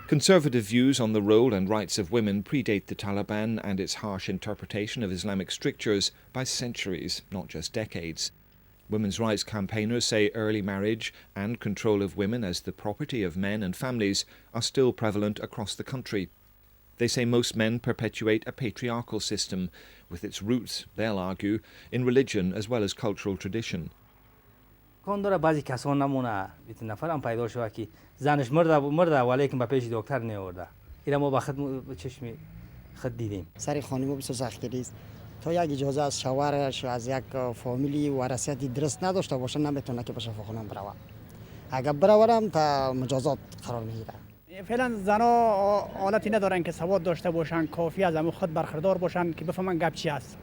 Conservative views on the role and rights of women predate the Taliban and its harsh interpretation of Islamic strictures by centuries, not just decades. Women's rights campaigners say early marriage and control of women as the property of men and families are still prevalent across the country. They say most men perpetuate a patriarchal system, with its roots, they'll argue, in religion as well as cultural tradition. کانداره بعضی کسان نمونه بیت نفرم پیدا شده که زنش مرده ولیکن به پیش دکتر نیاورده اینا ما به خود چشم خود دیدیم سر خانم بسیار سختگیری است تا یک اجازه از شوهرش از یک فامیلی وراثتی درست نداشته باشه نمیتونه که به شفاخانه بروه اگر برورم تا مجازات قرار میگیره فعلا زنا حالتی ندارن که سواد داشته باشن کافی از خود برخوردار باشن که بفهمن گپ چی است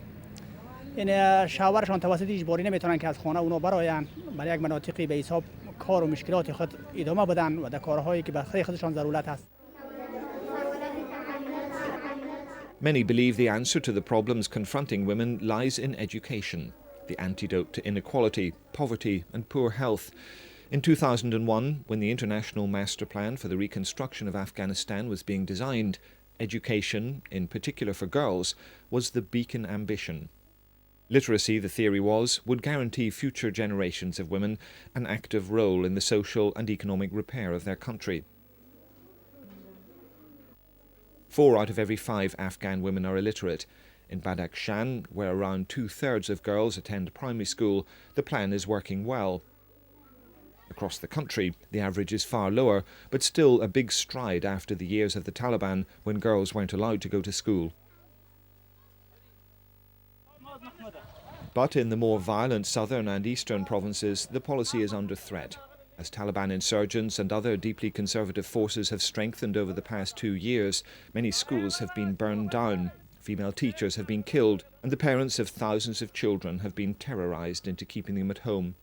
این شوهرشان توسط اجباری نمیتونن که از خانه اونا براین برای یک مناطقی به حساب کار و مشکلات خود ادامه بدن و در کارهایی که به خودشان ضرورت است. Many believe the answer to the problems confronting women lies in education, the antidote to inequality, poverty and poor health. In 2001, when the International Master Plan for the Reconstruction of Afghanistan was being designed, education, in particular for girls, was the beacon ambition. Literacy, the theory was, would guarantee future generations of women an active role in the social and economic repair of their country. 4 out of every 5 Afghan women are illiterate. In Badakhshan, where around 2/3 of girls attend primary school, the plan is working well. Across the country, the average is far lower, but still a big stride after the years of the Taliban when girls weren't allowed to go to school. But in the more violent southern and eastern provinces, the policy is under threat. As Taliban insurgents and other deeply conservative forces have strengthened over the past 2 years, many schools have been burned down, female teachers have been killed, and the parents of thousands of children have been terrorized into keeping them at home.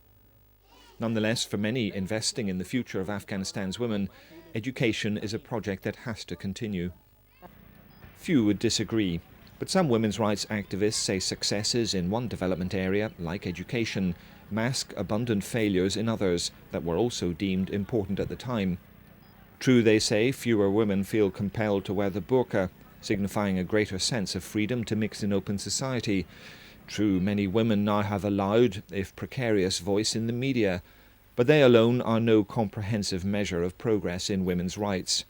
Nonetheless, for many investing in the future of Afghanistan's women, education is a project that has to continue. Few would disagree. But some women's rights activists say successes in one development area, like education, mask abundant failures in others that were also deemed important at the time. True, they say, fewer women feel compelled to wear the burqa, signifying a greater sense of freedom to mix in open society. True, many women now have a loud, if precarious, voice in the media, but they alone are no comprehensive measure of progress in women's rights.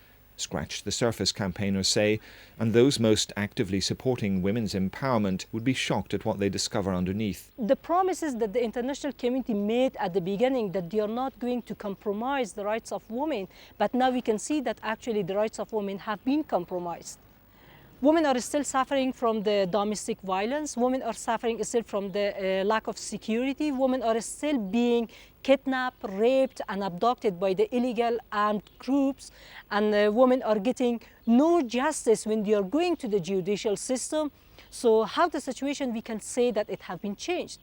Scratch the surface, campaigners say, and those most actively supporting women's empowerment would be shocked at what they discover underneath. The promises that the international community made at the beginning that they are not going to compromise the rights of women, but now we can see that actually the rights of women have been compromised. Women are still suffering from the domestic violence. Women are suffering still from the lack of security. Women are still being kidnapped, raped, and abducted by the illegal armed groups. And women are getting no justice when they are going to the judicial system. So how the situation we can say that it has been changed?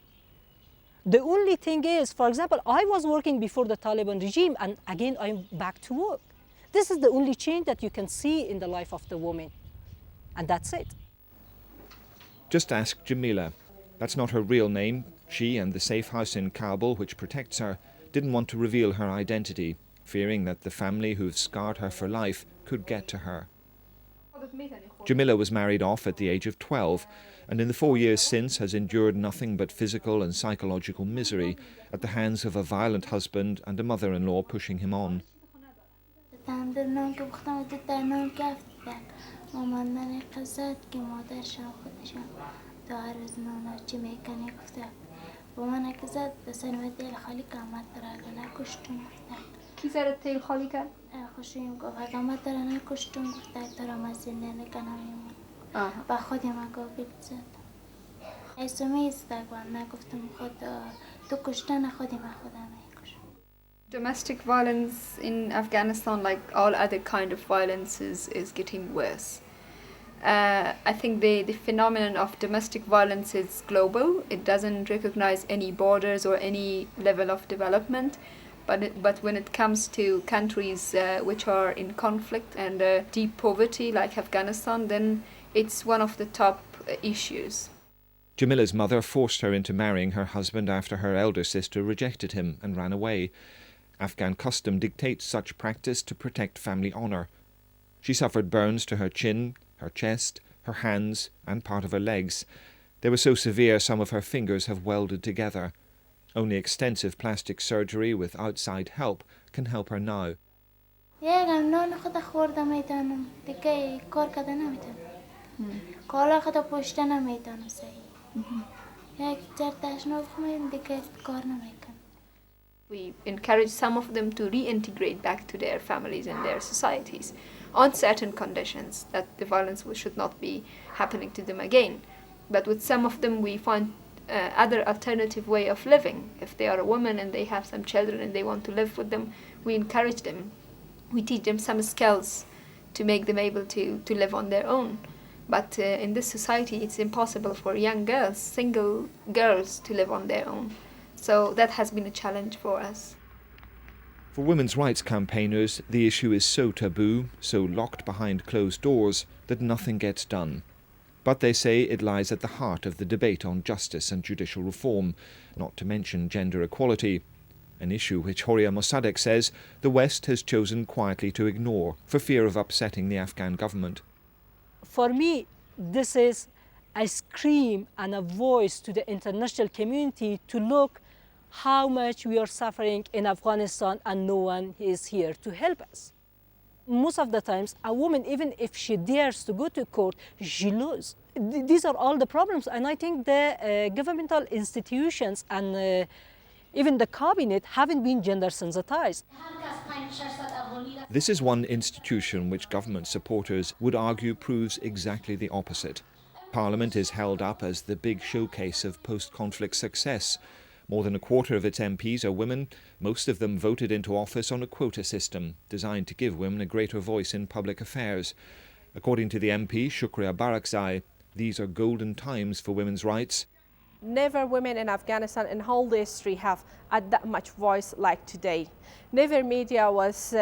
The only thing is, for example, I was working before the Taliban regime, and again I'm back to work. This is the only change that you can see in the life of the woman. And that's it. Just ask Jamila. That's not her real name. She and the safe house in Kabul, which protects her, didn't want to reveal her identity, fearing that the family who've scarred her for life could get to her. Jamila was married off at the age of 12, and in the 4 years since has endured nothing but physical and psychological misery at the hands of a violent husband and a mother-in-law pushing him on. مامانن قصد که مادرشان خودشان دار از نانارچی میکنه گفته با من قصد به سنوه تیل خالی که آمد داره نکشتون گفته کی سر تیل خالی کرد؟ خوشیم گفت آمد داره نکشتون گفته داره ما زنده نکنم ایمان با خودی ما گفت بزد ایسومی استگوان نگفتم خود تو کشتن خودی ما خودم میکشم. Domestic violence in Afghanistan, like all other kind of violence, is getting worse. I think the phenomenon of domestic violence is global. It doesn't recognize any borders or any level of development. But when it comes to countries which are in conflict and deep poverty, like Afghanistan, then it's one of the top issues. Jamila's mother forced her into marrying her husband after her elder sister rejected him and ran away. Afghan custom dictates such practice to protect family honour. She suffered burns to her chin, her chest, her hands, and part of her legs. They were so severe some of her fingers have welded together. Only extensive plastic surgery with outside help can help her now. We encourage some of them to reintegrate back to their families and their societies on certain conditions, that the violence should not be happening to them again. But with some of them we find other alternative way of living. If they are a woman and they have some children and they want to live with them, we encourage them. We teach them some skills to make them able to live on their own. But in this society it's impossible for young girls, single girls, to live on their own. So that has been a challenge for us. For women's rights campaigners, the issue is so taboo, so locked behind closed doors, that nothing gets done. But they say it lies at the heart of the debate on justice and judicial reform, not to mention gender equality, an issue which Horia Mossadegh says the West has chosen quietly to ignore for fear of upsetting the Afghan government. For me, this is a scream and a voice to the international community to look how much we are suffering in Afghanistan and no one is here to help us. Most of the times, a woman, even if she dares to go to court, she loses. These are all the problems, and I think the governmental institutions and even the cabinet haven't been gender sensitized. This is one institution which government supporters would argue proves exactly the opposite. Parliament is held up as the big showcase of post-conflict success. More than a quarter of its MPs are women. Most of them voted into office on a quota system designed to give women a greater voice in public affairs. According to the MP, Shukriya Barakzai, these are golden times for women's rights. Never women in Afghanistan in whole history have had that much voice like today. Never media was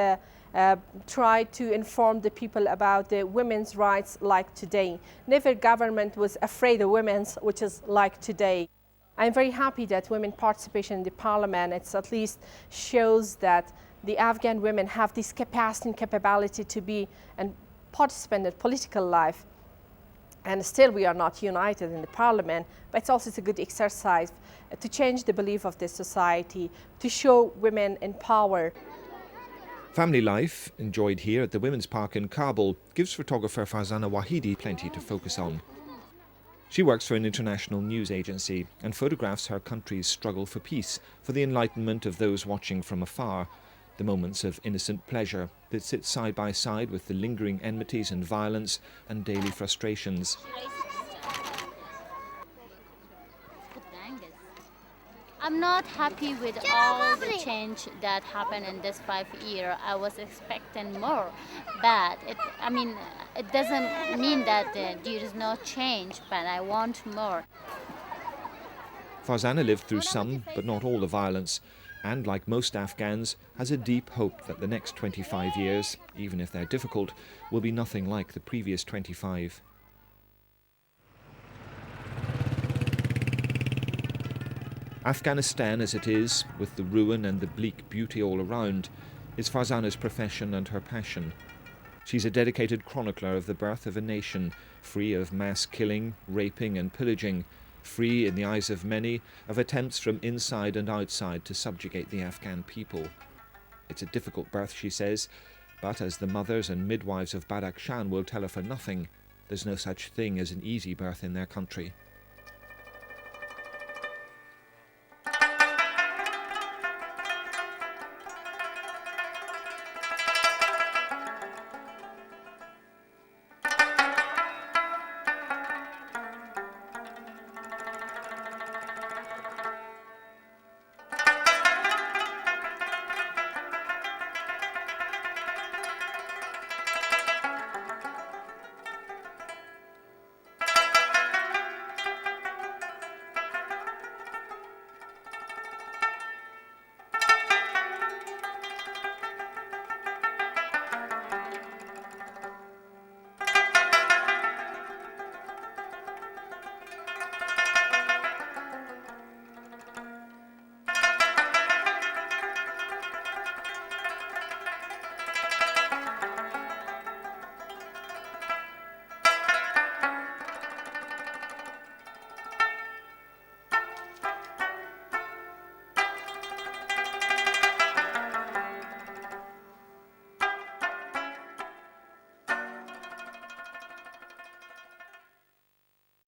tried to inform the people about the women's rights like today. Never government was afraid of women's, which is like today. I'm very happy that women participation in the parliament. It's at least shows that the Afghan women have this capacity and capability to be and participate in political life. And still we are not united in the parliament, but it's a good exercise to change the belief of this society, to show women in power. Family life, enjoyed here at the Women's Park in Kabul, gives photographer Farzana Wahidi plenty to focus on. She works for an international news agency and photographs her country's struggle for peace, for the enlightenment of those watching from afar, the moments of innocent pleasure that sit side by side with the lingering enmities and violence and daily frustrations. I'm not happy with all the change that happened in this 5 years. I was expecting more, but it doesn't mean that there is no change, but I want more. Farzana lived through some, but not all the violence, and like most Afghans, has a deep hope that the next 25 years, even if they're difficult, will be nothing like the previous 25. Afghanistan as it is, with the ruin and the bleak beauty all around, is Farzana's profession and her passion. She's a dedicated chronicler of the birth of a nation, free of mass killing, raping and pillaging, free in the eyes of many of attempts from inside and outside to subjugate the Afghan people. It's a difficult birth, she says, but as the mothers and midwives of Badakhshan will tell her for nothing, there's no such thing as an easy birth in their country.